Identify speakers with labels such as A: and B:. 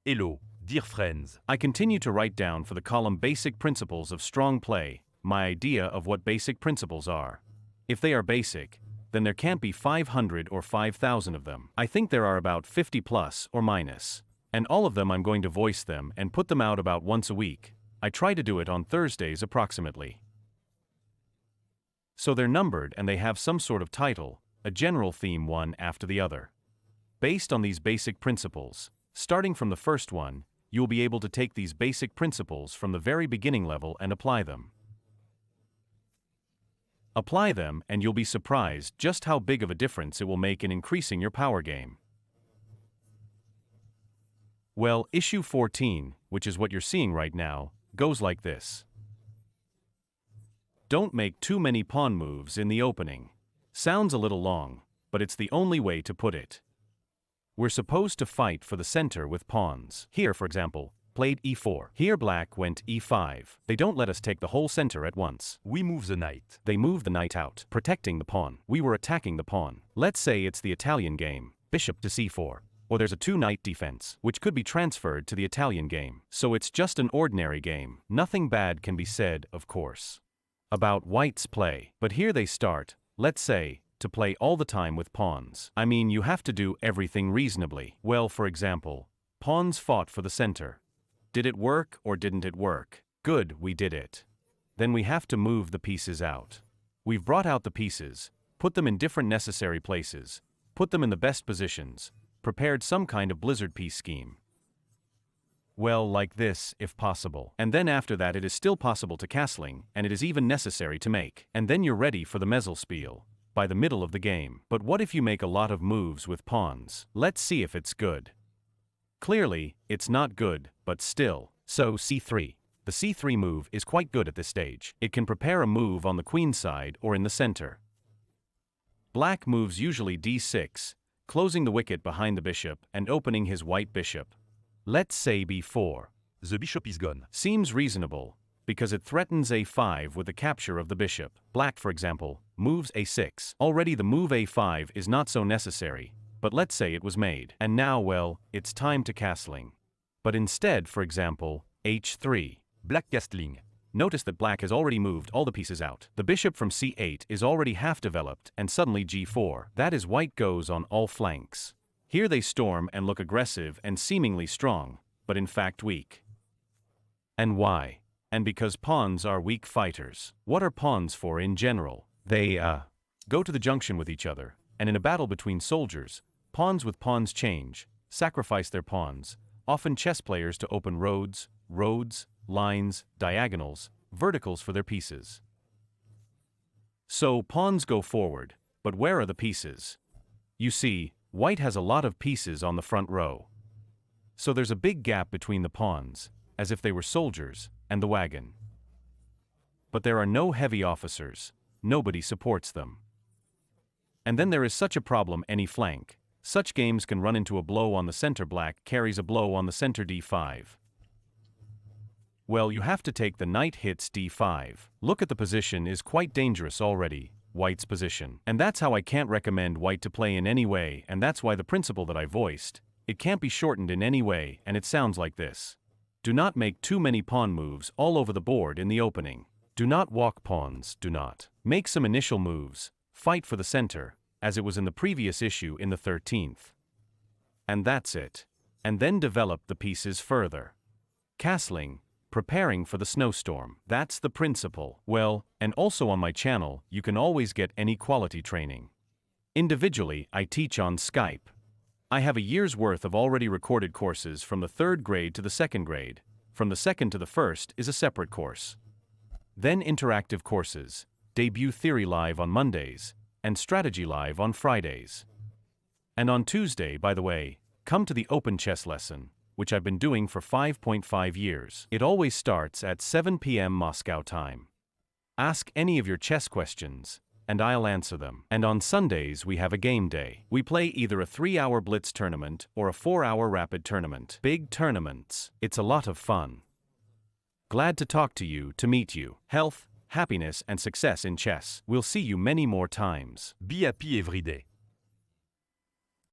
A: Hello, dear friends.
B: I continue to write down for the column Basic Principles of Strong Play, my idea of what basic principles are. If they are basic, then there can't be 500 or 5,000 of them. I think there are about 50 plus or minus. And all of them I'm going to voice them and put them out about once a week. I try to do it on Thursdays approximately. So they're numbered and they have some sort of title, a general theme one after the other. Based on these basic principles, starting from the first one, you will be able to take these basic principles from the very beginning level and apply them. Apply them and you'll be surprised just how big of a difference it will make in increasing your power game. Well, issue 14, which is what you're seeing right now, goes like this. Don't make too many pawn moves in the opening. Sounds a little long, but it's the only way to put it. We're supposed to fight for the center with pawns. Here, for example, played e4. Here black went e5. They don't let us take the whole center at once.
A: We move the knight.
B: They move the knight out, protecting the pawn. We were attacking the pawn. Let's say it's the Italian game, bishop to c4. Or there's a two-knight defense, which could be transferred to the Italian game. So it's just an ordinary game. Nothing bad can be said, of course, about white's play. But here they start, let's say, to play all the time with pawns. I mean, you have to do everything reasonably. Well, for example, pawns fought for the center. Did it work or didn't it work? Good, we did it. Then we have to move the pieces out. We've brought out the pieces, put them in different necessary places, put them in the best positions, prepared some kind of blizzard piece scheme. Well, like this, if possible. And then after that it is still possible to castling, and it is even necessary to make. And then you're ready for the Mezzelspiel, by the middle of the game. But what if you make a lot of moves with pawns? Let's see if it's good. Clearly, it's not good, but still. So c3. The c3 move is quite good at this stage. It can prepare a move on the queen side or in the center. Black moves usually d6, closing the wicket behind the bishop and opening his white bishop. Let's say b4.
A: The bishop is gone.
B: Seems reasonable, because it threatens a5 with the capture of the bishop. Black, for example, moves a6. Already the move a5 is not so necessary, but let's say it was made. And now, well, it's time to castling. But instead, for example, h3.
A: Black castling.
B: Notice that black has already moved all the pieces out. The bishop from c8 is already half developed, and suddenly g4. That is, white goes on all flanks. Here they storm and look aggressive and seemingly strong, but in fact weak. And why? And because pawns are weak fighters. What are pawns for in general? They, go to the junction with each other, and in a battle between soldiers, pawns with pawns change, sacrifice their pawns, often chess players to open roads, lines, diagonals, verticals for their pieces. So pawns go forward, but where are the pieces? You see, white has a lot of pieces on the front row. So there's a big gap between the pawns, as if they were soldiers, and the wagon. But there are no heavy officers, nobody supports them. And then there is such a problem any flank. Such games can run into a blow on the center. Black carries a blow on the center d5. Well, you have to take the knight hits d5. Look at the position is quite dangerous already, white's position. And that's how I can't recommend white to play in any way, and that's why the principle that I voiced, it can't be shortened in any way, and it sounds like this. Do not make too many pawn moves all over the board in the opening. Do not walk pawns, do not. Make some initial moves, fight for the center, as it was in the previous issue in the 13th. And that's it. And then develop the pieces further. Castling, preparing for the snowstorm. That's the principle. Well, and also on my channel, you can always get any quality training. Individually, I teach on Skype. I have a year's worth of already recorded courses from the 3rd grade to the 2nd grade. From the 2nd to the 1st is a separate course. Then interactive courses, Debut Theory Live on Mondays, and Strategy Live on Fridays. And on Tuesday, by the way, come to the Open Chess lesson, which I've been doing for 5.5 years. It always starts at 7 p.m. Moscow time. Ask any of your chess questions, and I'll answer them. And on Sundays we have a game day. We play either a 3-hour blitz tournament or a 4-hour rapid tournament. Big tournaments. It's a lot of fun. Glad to talk to you, to meet you. Health, happiness and success in chess. We'll see you many more times.
A: Be happy every day.